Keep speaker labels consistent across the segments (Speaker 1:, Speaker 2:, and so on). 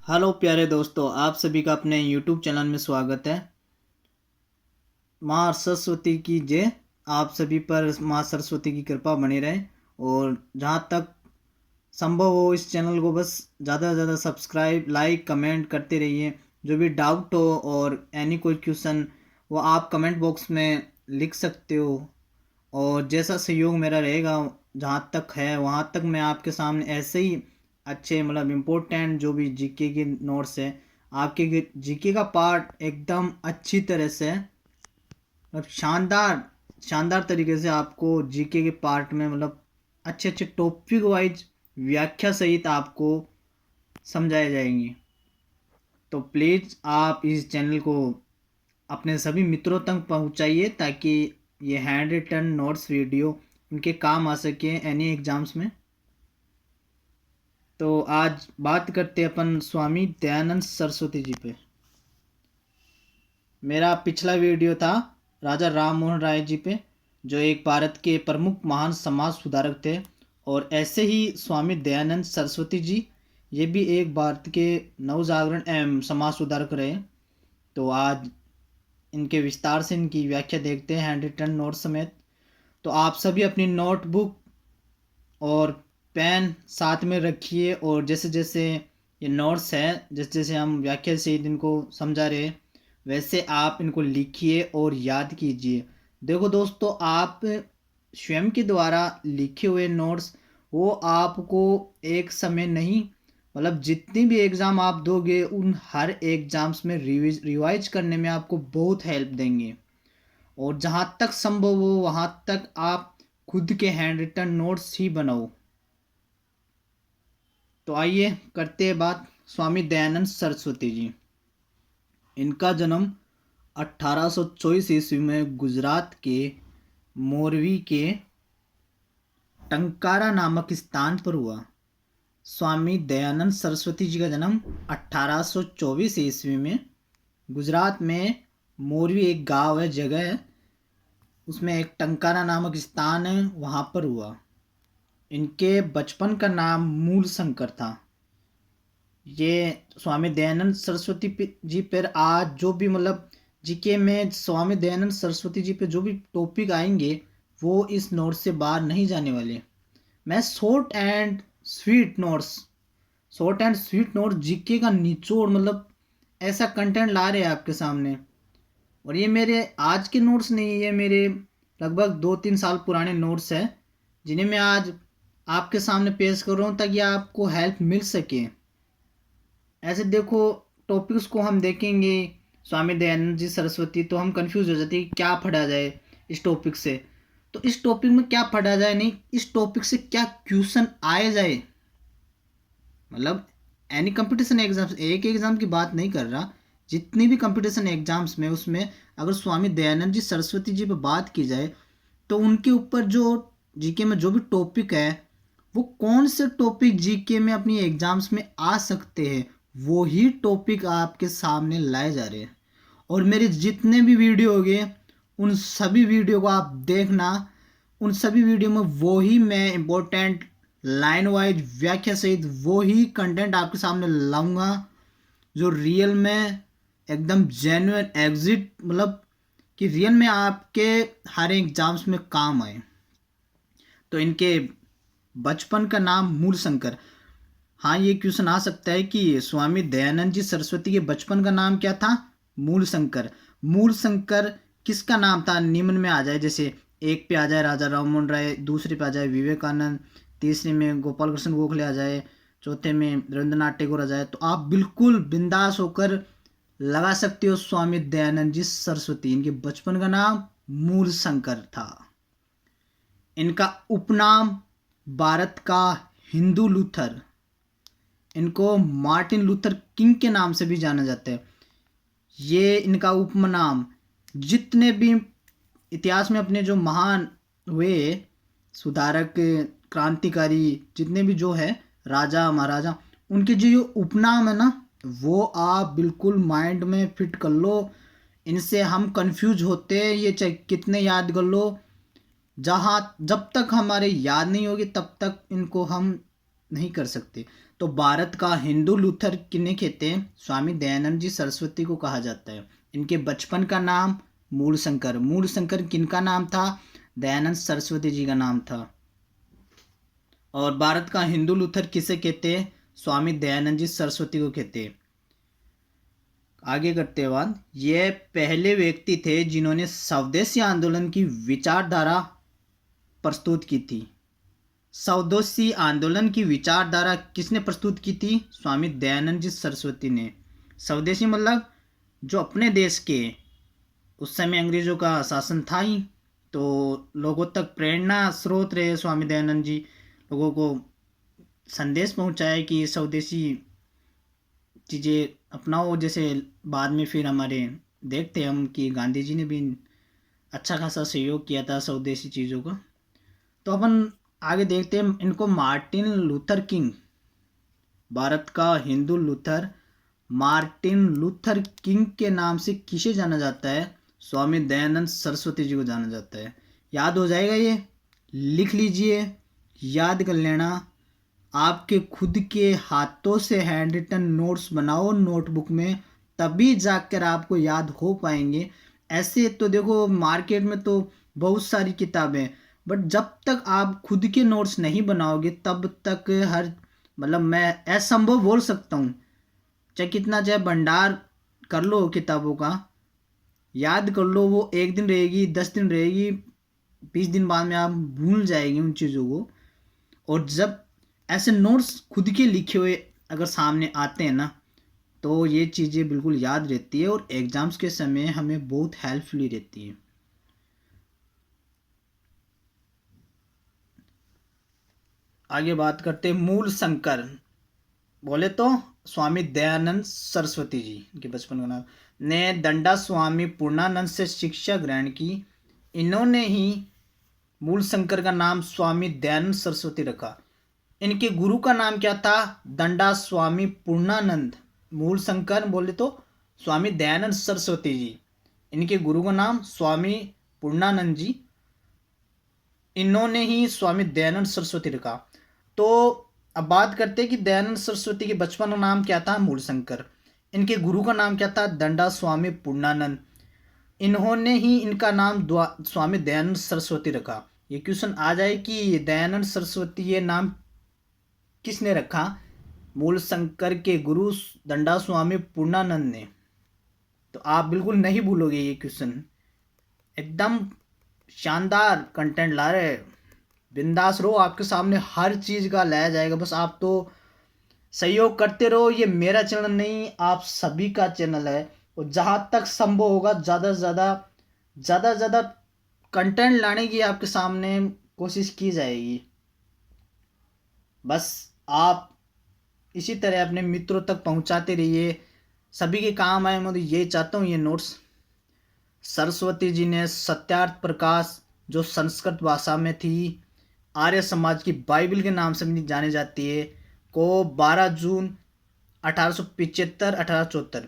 Speaker 1: Hello प्यारे दोस्तों, आप सभी का अपने यूट्यूब चैनल में स्वागत है। माँ सरस्वती की जय। आप सभी पर माँ सरस्वती की कृपा बनी रहे और जहाँ तक संभव हो इस चैनल को बस ज़्यादा से ज़्यादा सब्सक्राइब, लाइक, कमेंट करते रहिए। जो भी डाउट हो और एनी कोई क्वेश्चन वो आप कमेंट बॉक्स में लिख सकते हो और जैसा सहयोग मेरा रहेगा जहाँ तक है वहाँ तक मैं आपके सामने ऐसे ही अच्छे मतलब इम्पोर्टेंट जो भी जीके के नोट्स है, आपके जीके का पार्ट एकदम अच्छी तरह से मतलब शानदार शानदार तरीके से आपको जीके के पार्ट में मतलब अच्छे अच्छे टॉपिक वाइज व्याख्या सहित आपको समझाए जाएंगे। तो प्लीज़ आप इस चैनल को अपने सभी मित्रों तक पहुंचाइए ताकि ये हैंड रिटन नोट्स वीडियो उनके काम आ सके एनी एग्जाम्स में। तो आज बात करते हैं अपन स्वामी दयानंद सरस्वती जी पे। मेरा पिछला वीडियो था राजा राम मोहन राय जी पे, जो एक भारत के प्रमुख महान समाज सुधारक थे। और ऐसे ही स्वामी दयानंद सरस्वती जी ये भी एक भारत के नवजागरण एवं समाज सुधारक रहे। तो आज इनके विस्तार से इनकी व्याख्या देखते हैं हैंड रिटन नोट समेत। तो आप सभी अपनी नोटबुक और पेन साथ में रखिए और जैसे जैसे ये नोट्स हैं, जैसे जैसे हम व्याख्या से इनको समझा रहे हैं वैसे आप इनको लिखिए और याद कीजिए। देखो दोस्तों, आप स्वयं के द्वारा लिखे हुए नोट्स वो आपको एक समय नहीं मतलब जितनी भी एग्ज़ाम आप दोगे उन हर एग्ज़ाम्स में रिवाइज करने में आपको बहुत हेल्प देंगे। और जहाँ तक संभव हो वहाँ तक आप खुद के हैंड रिटन नोट्स ही बनाओ। तो आइए करते हैं बात स्वामी दयानंद सरस्वती जी। इनका जन्म 1824 ईस्वी में गुजरात के मोरवी के टंकारा नामक स्थान पर हुआ। स्वामी दयानंद सरस्वती जी का जन्म 1824 ईस्वी में गुजरात में मोरवी एक गांव है, जगह है, उसमें एक टंकारा नामक स्थान है, वहाँ पर हुआ। इनके बचपन का नाम मूल शंकर था। ये स्वामी दयानंद सरस्वती जी पर आज जो भी मतलब जीके में स्वामी दयानंद सरस्वती जी पे जो भी टॉपिक आएंगे वो इस नोट से बाहर नहीं जाने वाले। मैं short and sweet note GK का निचोड़ मतलब ऐसा कंटेंट ला रहे हैं आपके सामने। और ये मेरे आज के नोट्स नहीं, ये मेरे लगभग 2-3 साल पुराने नोट्स हैं जिन्हें मैं आज आपके सामने पेश कर रहा हूँ ताकि आपको हेल्प मिल सके। ऐसे देखो, टॉपिक्स को हम देखेंगे स्वामी दयानंद जी सरस्वती तो हम कंफ्यूज हो जाते हैं कि क्या पढ़ा जाए इस टॉपिक से। तो इस टॉपिक में क्या पढ़ा जाए नहीं, इस टॉपिक से क्या क्वेश्चन आए जाए, मतलब एनी कंपटीशन एग्जाम्स, एक एग्जाम की बात नहीं कर रहा, जितनी भी कंपटीशन एग्जाम्स में उसमें अगर स्वामी दयानंद जी सरस्वती जी पे बात की जाए तो उनके ऊपर जो जीके में जो भी टॉपिक है वो कौन से टॉपिक जीके में अपनी एग्जाम्स में आ सकते हैं वो ही टॉपिक आपके सामने लाए जा रहे हैं। और मेरे जितने भी वीडियो हो गए उन सभी वीडियो को आप देखना, उन सभी वीडियो में वो ही मैं इम्पोर्टेंट लाइन वाइज व्याख्या सहित वो ही कंटेंट आपके सामने लाऊंगा जो रियल में एकदम जेन्युइन एग्जिट मतलब कि रियल में आपके हर एग्जाम्स में काम आए। तो इनके बचपन का नाम मूल शंकर। हाँ, ये क्वेश्चन आ सकता है कि स्वामी दयानंद जी सरस्वती के बचपन का नाम क्या था? मूल शंकर। मूल शंकर किसका नाम था निम्न में आ जाए, जैसे एक पे आ जाए राजा राममोहन राय, दूसरे पे आ जाए विवेकानंद, तीसरे में गोपाल कृष्ण गोखले आ जाए, चौथे में रविंद्रनाथ टैगोर आ जाए, तो आप बिल्कुल बिंदास होकर लगा सकते हो स्वामी दयानंद जी सरस्वती। इनके बचपन का नाम मूल शंकर था। इनका उपनाम भारत का हिंदू लूथर, इनको मार्टिन लूथर किंग के नाम से भी जाना जाता है। ये इनका उपनाम जितने भी इतिहास में अपने जो महान हुए सुधारक, क्रांतिकारी, जितने भी जो है राजा महाराजा, उनके जो ये उपनाम है ना वो आप बिल्कुल माइंड में फिट कर लो। इनसे हम कंफ्यूज होते हैं, ये चाहे कितने याद कर लो, जहाँ जब तक हमारे याद नहीं होगी तब तक इनको हम नहीं कर सकते। तो भारत का हिंदू लूथर किन्हें कहते हैं? स्वामी दयानंद जी सरस्वती को कहा जाता है। इनके बचपन का नाम मूलशंकर। मूलशंकर किनका नाम था? दयानंद सरस्वती जी का नाम था। और भारत का हिंदू लूथर किसे कहते हैं? स्वामी दयानंद जी सरस्वती को कहते हैं। आगे करते हैं बात। ये पहले व्यक्ति थे जिन्होंने स्वदेशी आंदोलन की विचारधारा प्रस्तुत की थी। स्वदेशी आंदोलन की विचारधारा किसने प्रस्तुत की थी? स्वामी दयानंद जी सरस्वती ने। स्वदेशी मतलब जो अपने देश के, उस समय अंग्रेजों का शासन था ही, तो लोगों तक प्रेरणा स्रोत रहे स्वामी दयानंद जी, लोगों को संदेश पहुंचाए कि स्वदेशी चीज़ें अपनाओ। जैसे बाद में फिर हमारे देखते हम कि गांधी जी ने भी अच्छा खासा सहयोग किया था स्वदेशी चीज़ों का। तो अपन आगे देखते हैं इनको। मार्टिन लूथर किंग, भारत का Hindu Luther Martin Luther king के नाम से किसे जाना जाता है? स्वामी दयानंद सरस्वती जी को जाना जाता है। याद हो जाएगा, ये लिख लीजिए, याद कर लेना। आपके खुद के हाथों से हैंड रिटन नोट्स बनाओ नोटबुक में, तभी जाकर आपको याद हो पाएंगे। ऐसे तो देखो मार्केट में तो बहुत सारी किताबें, बट जब तक आप खुद के नोट्स नहीं बनाओगे तब तक हर मतलब मैं असंभव बोल सकता हूँ, चाहे कितना चाहे भंडार कर लो किताबों का, याद कर लो, वो एक दिन रहेगी, 10 दिन रहेगी, 20 दिन बाद में आप भूल जाएंगे उन चीज़ों को। और जब ऐसे नोट्स खुद के लिखे हुए अगर सामने आते हैं ना, तो ये चीज़ें बिल्कुल याद रहती है और एग्ज़ाम्स के समय हमें बहुत हेल्पफुली रहती है। आगे बात करते हैं मूल शंकर। बोले तो स्वामी दयानंद सरस्वती जी, इनके बचपन का नाम, ने दंडा स्वामी पूर्णानंद से शिक्षा ग्रहण की। इन्होंने ही मूल शंकर का नाम स्वामी दयानंद सरस्वती रखा। इनके गुरु का नाम क्या था? दंडा स्वामी पूर्णानंद। मूल शंकर बोले तो स्वामी दयानंद सरस्वती जी, इनके गुरु का नाम स्वामी पूर्णानंद जी, इन्होंने ही स्वामी दयानंद सरस्वती रखा। तो अब बात करते हैं कि दयानंद सरस्वती के बचपन का नाम क्या था? मूलशंकर। इनके गुरु का नाम क्या था? दंडा स्वामी पूर्णानंद। इन्होंने ही इनका नाम स्वामी दयानंद सरस्वती रखा। ये क्वेश्चन आ जाए कि दयानंद सरस्वती ये नाम किसने रखा? मूलशंकर के गुरु दंडा स्वामी पूर्णानंद ने। तो आप बिल्कुल नहीं भूलोगे ये क्वेश्चन, एकदम शानदार कंटेंट ला रहे हैं। बिंदास रहो, आपके सामने हर चीज़ का लाया जाएगा, बस आप तो सहयोग करते रहो। ये मेरा चैनल नहीं, आप सभी का चैनल है, और जहाँ तक संभव होगा ज़्यादा से ज़्यादा कंटेंट लाने की आपके सामने कोशिश की जाएगी। बस आप इसी तरह अपने मित्रों तक पहुंचाते रहिए, सभी के काम आए। मैं तो यही चाहता हूँ। ये नोट्स सरस्वती जी ने सत्यार्थ प्रकाश, जो संस्कृत भाषा में थी, आर्य समाज की बाइबल के नाम से भी जानी जाती है, को 12 जून 1875 1874।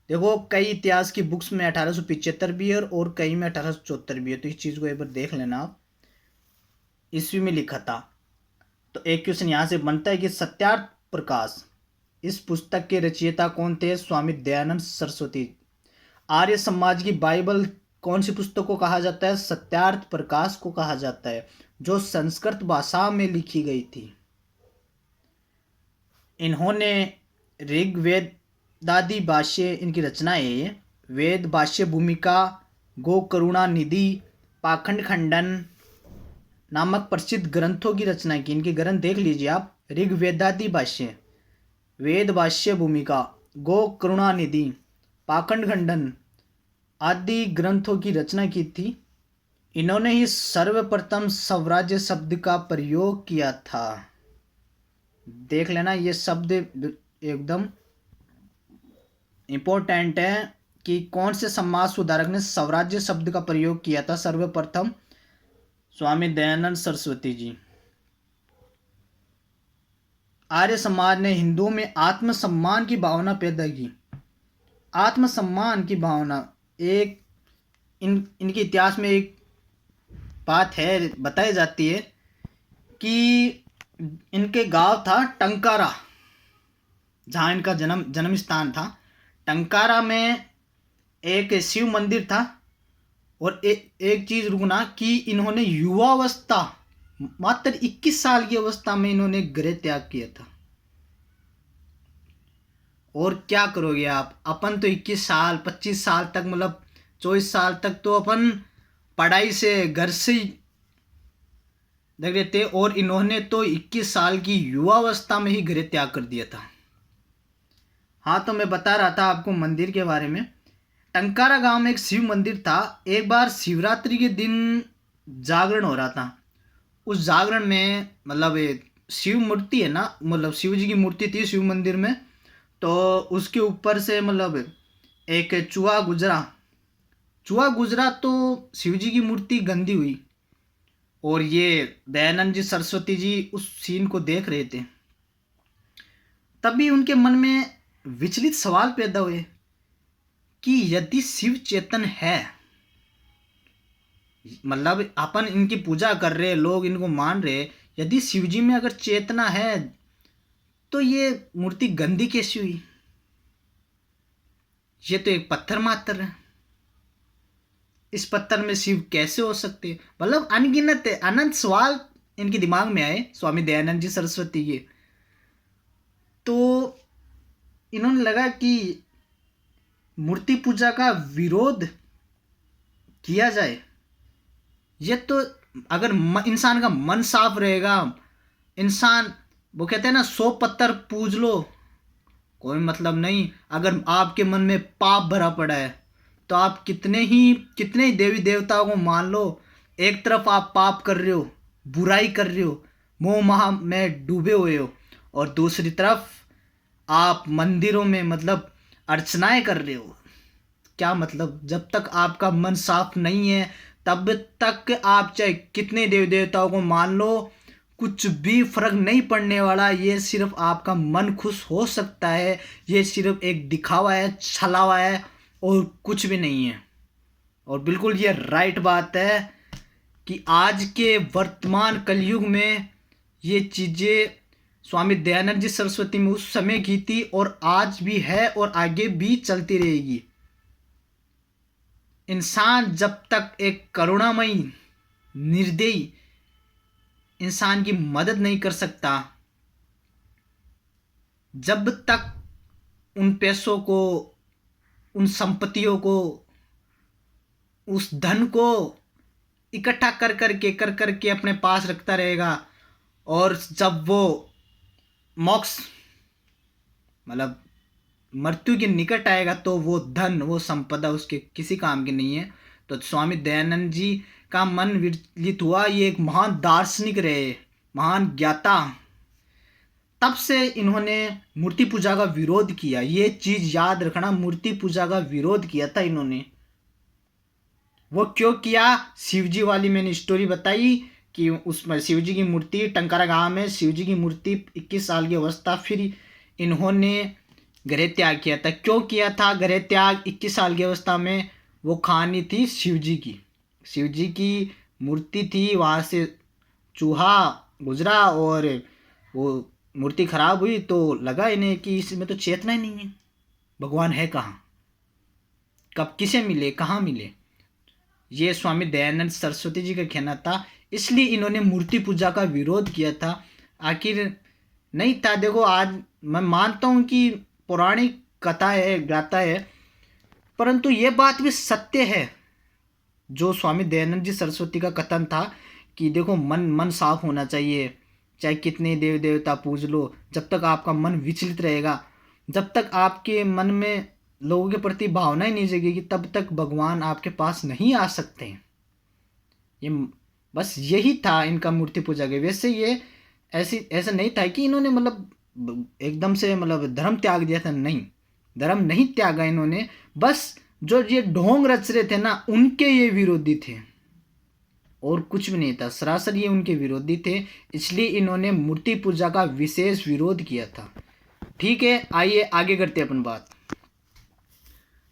Speaker 1: देखो कई इतिहास की बुक्स में 1875 भी है और कई में 1874 भी है, तो इस चीज़ को एक बार देख लेना आप, ईस्वी में लिखा था। तो एक क्वेश्चन यहाँ से बनता है कि सत्यार्थ प्रकाश, इस पुस्तक के रचयिता कौन थे? स्वामी दयानंद सरस्वती। आर्य समाज की बाइबल कौन सी पुस्तक को कहा जाता है? सत्यार्थ प्रकाश को कहा जाता है, जो संस्कृत भाषा में लिखी गई थी। इन्होंने ऋग्वेदादि भाष्य, इनकी रचनाएं ये वेद भाष्य भूमिका, गो करुणा निधि, पाखंड खंडन नामक प्रसिद्ध ग्रंथों की रचना की। इनके ग्रंथ देख लीजिए आप, ऋग्वेदादि भाष्य, वेद भाष्य भूमिका, गो करुणा निधि, पाखंड खंडन आदि ग्रंथों की रचना की थी। इन्होंने ही सर्वप्रथम स्वराज्य शब्द का प्रयोग किया था। देख लेना, ये शब्द एकदम इम्पोर्टेंट है कि कौन से समाज सुधारक ने स्वराज्य शब्द का प्रयोग किया था सर्वप्रथम? स्वामी दयानंद सरस्वती जी। आर्य समाज ने हिंदुओं में आत्मसम्मान की भावना पैदा की। आत्मसम्मान की भावना, एक इनके इतिहास में एक बात है, बताई जाती है कि इनके गांव था टंकारा। जहाँ इनका जन्म स्थान था। टंकारा में एक शिव मंदिर था। और एक चीज रुकना कि इन्होंने युवावस्था, मात्र 21 साल की अवस्था में इन्होंने गृह त्याग किया था। और क्या करोगे आप, अपन तो 21 साल 25 साल तक, मतलब 24 साल तक तो अपन पढ़ाई से घर से ही देख रहे थे, और इन्होंने तो 21 साल की युवावस्था में ही गृह त्याग कर दिया था। हाँ, तो मैं बता रहा था आपको मंदिर के बारे में। टंकारा गांव में एक शिव मंदिर था। एक बार शिवरात्रि के दिन जागरण हो रहा था। उस जागरण में मतलब एक शिव मूर्ति है ना, मतलब शिव जी की मूर्ति थी शिव मंदिर में। तो उसके ऊपर से मतलब एक चूहा गुजरा तो शिव जी की मूर्ति गंदी हुई। और ये दयानंद जी सरस्वती जी उस सीन को देख रहे थे। तभी उनके मन में विचलित सवाल पैदा हुए कि यदि शिव चेतन है, मतलब अपन इनकी पूजा कर रहे, लोग इनको मान रहे, यदि शिव जी में अगर चेतना है तो ये मूर्ति गंदी कैसी हुई? ये तो एक पत्थर मात्र है, इस पत्थर में शिव कैसे हो सकते? मतलब अनगिनत अनंत सवाल इनके दिमाग में आए स्वामी दयानंद जी सरस्वती के। तो इन्होंने लगा कि मूर्ति पूजा का विरोध किया जाए। ये तो अगर इंसान का मन साफ रहेगा, इंसान, वो कहते हैं ना, 100 पत्थर पूज लो कोई मतलब नहीं। अगर आपके मन में पाप भरा पड़ा है तो आप कितने ही देवी देवताओं को मान लो, एक तरफ आप पाप कर रहे हो, बुराई कर रहे हो, मोह माह में डूबे हुए हो, और दूसरी तरफ आप मंदिरों में मतलब अर्चनाएं कर रहे हो। क्या मतलब? जब तक आपका मन साफ नहीं है तब तक आप चाहे कितने देवी देवताओं को मान लो, कुछ भी फर्क नहीं पड़ने वाला। ये सिर्फ आपका मन खुश हो सकता है, ये सिर्फ एक दिखावा है, छलावा है, और कुछ भी नहीं है। और बिल्कुल ये राइट बात है कि आज के वर्तमान कलयुग में ये चीज़ें स्वामी दयानंद जी सरस्वती में उस समय की थी, और आज भी है, और आगे भी चलती रहेगी। इंसान जब तक एक करुणामयी निर्दयी इंसान की मदद नहीं कर सकता, जब तक उन पैसों को, उन संपत्तियों को, उस धन को इकट्ठा कर करके अपने पास रखता रहेगा, और जब वो मोक्ष मतलब मृत्यु के निकट आएगा तो वो धन, वो संपदा उसके किसी काम की नहीं है। तो स्वामी दयानंद जी का मन विचलित हुआ। ये एक महान दार्शनिक रहे, महान ज्ञाता। तब से इन्होंने मूर्ति पूजा का विरोध किया। ये चीज याद रखना, मूर्ति पूजा का विरोध किया था इन्होंने। वो क्यों किया? शिवजी वाली मैंने स्टोरी बताई कि उसमें शिवजी की मूर्ति, टंकारा गांव में शिवजी की मूर्ति 21 साल की अवस्था, फिर इन्होंने गृह त्याग किया था। क्यों किया था गृह त्याग 21 साल की अवस्था में? वो कहानी थी शिवजी की मूर्ति थी, वहाँ से चूहा गुजरा और वो मूर्ति खराब हुई। तो लगा इन्हें कि इसमें तो चेतना ही नहीं है, भगवान है कहाँ, कब किसे मिले, कहाँ मिले। ये स्वामी दयानंद सरस्वती जी का कहना था, इसलिए इन्होंने मूर्ति पूजा का विरोध किया था। आखिर नहीं था, देखो आज मैं मानता हूँ कि पौराणिक कथा है, गाथा है, परंतु ये बात भी सत्य है जो स्वामी दयानंद जी सरस्वती का कथन था कि देखो मन साफ होना चाहिए, चाहे कितने देव देवता पूज लो, जब तक आपका मन विचलित रहेगा, जब तक आपके मन में लोगों के प्रति भावना ही नहीं जगेगी, तब तक भगवान आपके पास नहीं आ सकते हैं। ये बस यही था इनका मूर्ति पूजा के। वैसे ये ऐसा नहीं था कि इन्होंने मतलब एकदम से मतलब धर्म त्याग दिया था, नहीं, धर्म नहीं त्यागा इन्होंने। बस जो ये ढोंग रच रहे थे ना, उनके ये विरोधी थे, और कुछ भी नहीं था। सरासर ये उनके विरोधी थे, इसलिए इन्होंने मूर्ति पूजा का विशेष विरोध किया था। ठीक है, आइए आगे करते हैं अपन बात।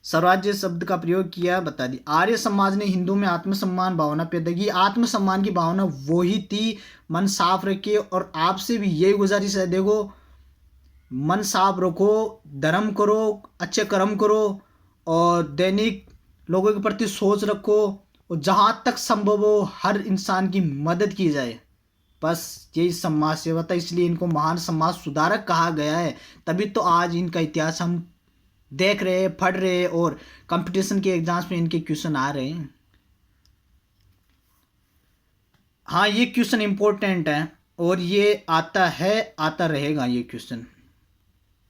Speaker 1: स्वराज्य शब्द का प्रयोग किया, बता दी। आर्य समाज ने हिंदू में आत्मसम्मान भावना पैदा की। आत्मसम्मान की भावना वही थी, मन साफ रखिए। और आपसे भी यही गुजारिश है, देखो मन साफ रखो, धर्म करो, अच्छे कर्म करो और दैनिक लोगों के प्रति सोच रखो और जहाँ तक संभव हो हर इंसान की मदद की जाए। बस यही समाज सेवा था, इसलिए इनको महान समाज सुधारक कहा गया है। तभी तो आज इनका इतिहास हम देख रहे हैं, पढ़ रहे हैं और कंपटीशन के एग्जाम्स में इनके क्वेश्चन आ रहे हैं। हाँ, ये क्वेश्चन इंपॉर्टेंट है और ये आता है, आता रहेगा ये क्वेश्चन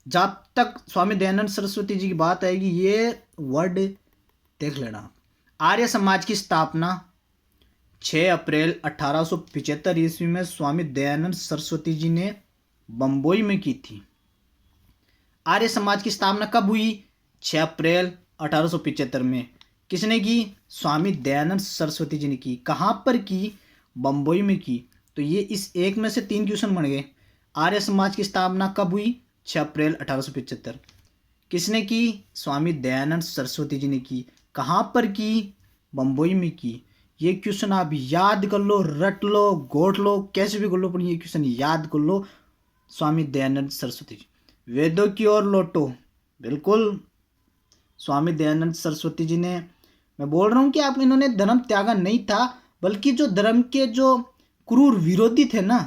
Speaker 1: जब तक स्वामी दयानंद सरस्वती जी की बात आएगी। ये वर्ड देख लेना। आर्य समाज की स्थापना 6 अप्रैल 1875 ईस्वी में स्वामी दयानंद सरस्वती जी ने बम्बई में की थी। आर्य समाज की स्थापना कब हुई? 6 अप्रैल 1875 में। किसने की? स्वामी दयानंद सरस्वती जी ने की। कहाँ पर की? बम्बई में की। तो ये इस एक में से 3 क्वेश्चन बन गए। आर्य समाज की स्थापना कब हुई? 6 अप्रैल 1875। किसने की? स्वामी दयानंद सरस्वती जी ने की। कहाँ पर की? बम्बई में की। ये क्वेश्चन आप याद कर लो, रट लो, गोट लो, कैसे भी कर लो, पर ये क्वेश्चन याद कर लो। स्वामी दयानंद सरस्वती जी। वेदों की ओर लौटो, बिल्कुल स्वामी दयानंद सरस्वती जी ने, मैं बोल रहा हूँ कि आप, इन्होंने धर्म त्यागा नहीं था, बल्कि जो धर्म के जो क्रूर विरोधी थे ना,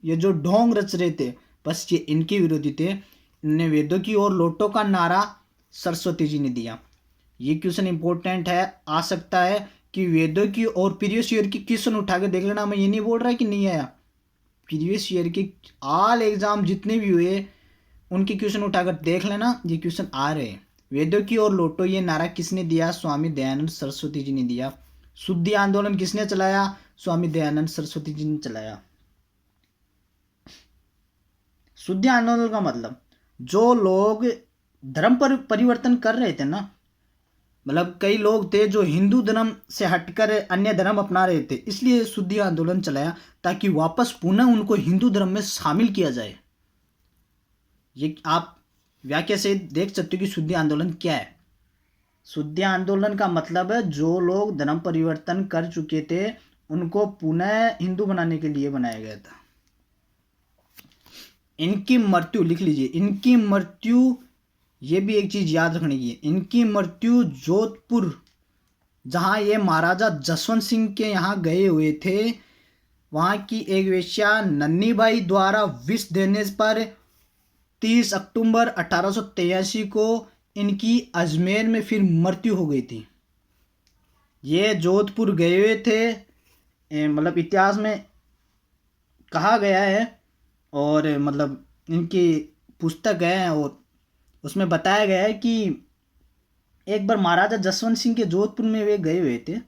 Speaker 1: ये जो ढोंग रच रहे थे, बस ये इनके विरोधी थे। इन्होंने वेदों की ओर लौटो का नारा सरस्वती जी ने दिया। ये क्वेश्चन इंपॉर्टेंट है, आ सकता है कि वेदों की और प्रीवियस ईयर की क्वेश्चन उठा के देख लेना। मैं ये नहीं बोल रहा कि नहीं आया, प्रीवियस ईयर के ऑल एग्जाम जितने भी हुए उनके क्वेश्चन उठाकर देख लेना, ये क्वेश्चन आ रहे हैं। वेदों की ओर लौटो ये नारा किसने दिया? स्वामी दयानंद सरस्वती जी ने दिया। शुद्धि आंदोलन किसने चलाया? स्वामी दयानंद सरस्वती जी ने चलाया। शुद्धि आंदोलन का मतलब जो लोग धर्म पर परिवर्तन कर रहे थे ना, मतलब कई लोग थे जो हिंदू धर्म से हटकर अन्य धर्म अपना रहे थे, इसलिए शुद्धि आंदोलन चलाया ताकि वापस पुनः उनको हिंदू धर्म में शामिल किया जाए। ये आप व्याख्या से देख सकते हो कि शुद्धि आंदोलन क्या है। शुद्धि आंदोलन का मतलब है जो लोग धर्म परिवर्तन कर चुके थे उनको पुनः हिंदू बनाने के लिए बनाया गया था। इनकी मृत्यु लिख लीजिए, इनकी मृत्यु, ये भी एक चीज याद रखने की है, इनकी मृत्यु जोधपुर, जहां ये महाराजा जसवंत सिंह के यहाँ गए हुए थे, वहां की एक वेश्या नन्नी बाई द्वारा विष देने पर 30 अक्टूबर 1883 को इनकी अजमेर में फिर मृत्यु हो गई थी। ये जोधपुर गए हुए थे, मतलब इतिहास में कहा गया है और मतलब इनकी पुस्तक है और उसमें बताया गया है कि एक बार महाराजा जसवंत सिंह के जोधपुर में वे गए हुए थे,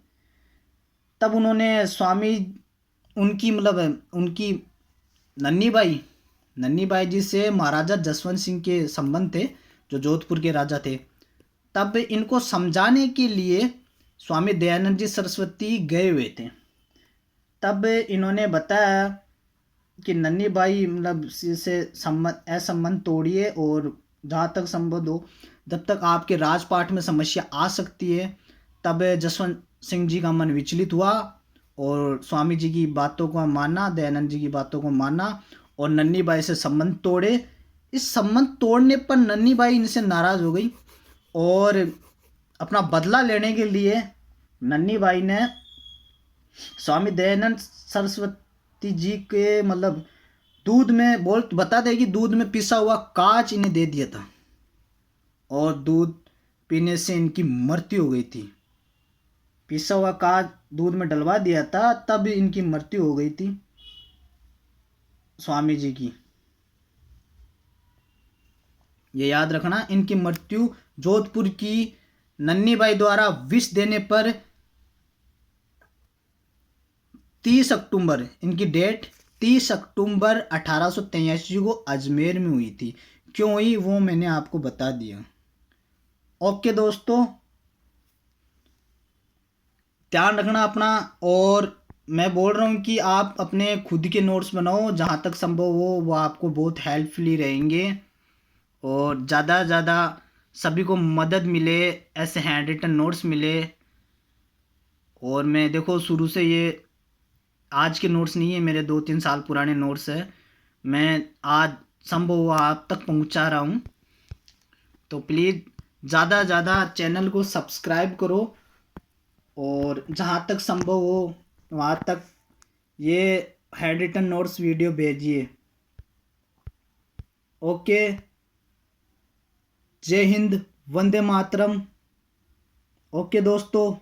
Speaker 1: तब उन्होंने स्वामी, उनकी मतलब उनकी नन्नी बाई जी से महाराजा जसवंत सिंह के संबंध थे जो जोधपुर के राजा थे। तब इनको समझाने के लिए स्वामी दयानंद जी सरस्वती गए हुए थे। तब इन्होंने बताया कि नन्ही बाई मतलब से संबंध असंबंध तोड़िए और जहाँ तक संभव हो, जब तक आपके राजपाट में समस्या आ सकती है। तब जसवंत सिंह जी का मन विचलित हुआ और स्वामी जी की बातों को माना, दयानंद जी की बातों को माना और नन्ही बाई से संबंध तोड़े। इस संबंध तोड़ने पर नन्ही बाई इनसे नाराज हो गई और अपना बदला लेने के लिए नन्ही बाई ने स्वामी दयानंद सरस्वती जी के मतलब दूध में बता दे कि दूध में पिसा हुआ कांच इन्हें दे दिया था और दूध पीने से इनकी मृत्यु हो गई थी। पिसा हुआ कांच दूध में डलवा दिया था, तब इनकी मृत्यु हो गई थी स्वामी जी की। ये याद रखना, इनकी मृत्यु जोधपुर की नन्ही बाई द्वारा विष देने पर 30 अक्टूबर, इनकी डेट 30 अक्टूबर 1883 को अजमेर में हुई थी। क्यों हुई वो मैंने आपको बता दिया। ओके दोस्तों, ध्यान रखना अपना, और मैं बोल रहा हूँ कि आप अपने खुद के नोट्स बनाओ, जहाँ तक संभव हो वो आपको बहुत हेल्पफुली रहेंगे और ज़्यादा से ज़्यादा सभी को मदद मिले, ऐसे हैंड रिटन नोट्स मिले। और मैं देखो शुरू से ये आज के नोट्स नहीं है, मेरे 2-3 साल पुराने नोट्स है। मैं आज संभव हुआ आप तक पहुंचा रहा हूं। तो प्लीज़ ज़्यादा ज़्यादा चैनल को सब्सक्राइब करो और जहां तक संभव हो वहां तक ये हैंड रिटन नोट्स वीडियो भेजिए। ओके, जय हिंद, वंदे मातरम। ओके दोस्तों।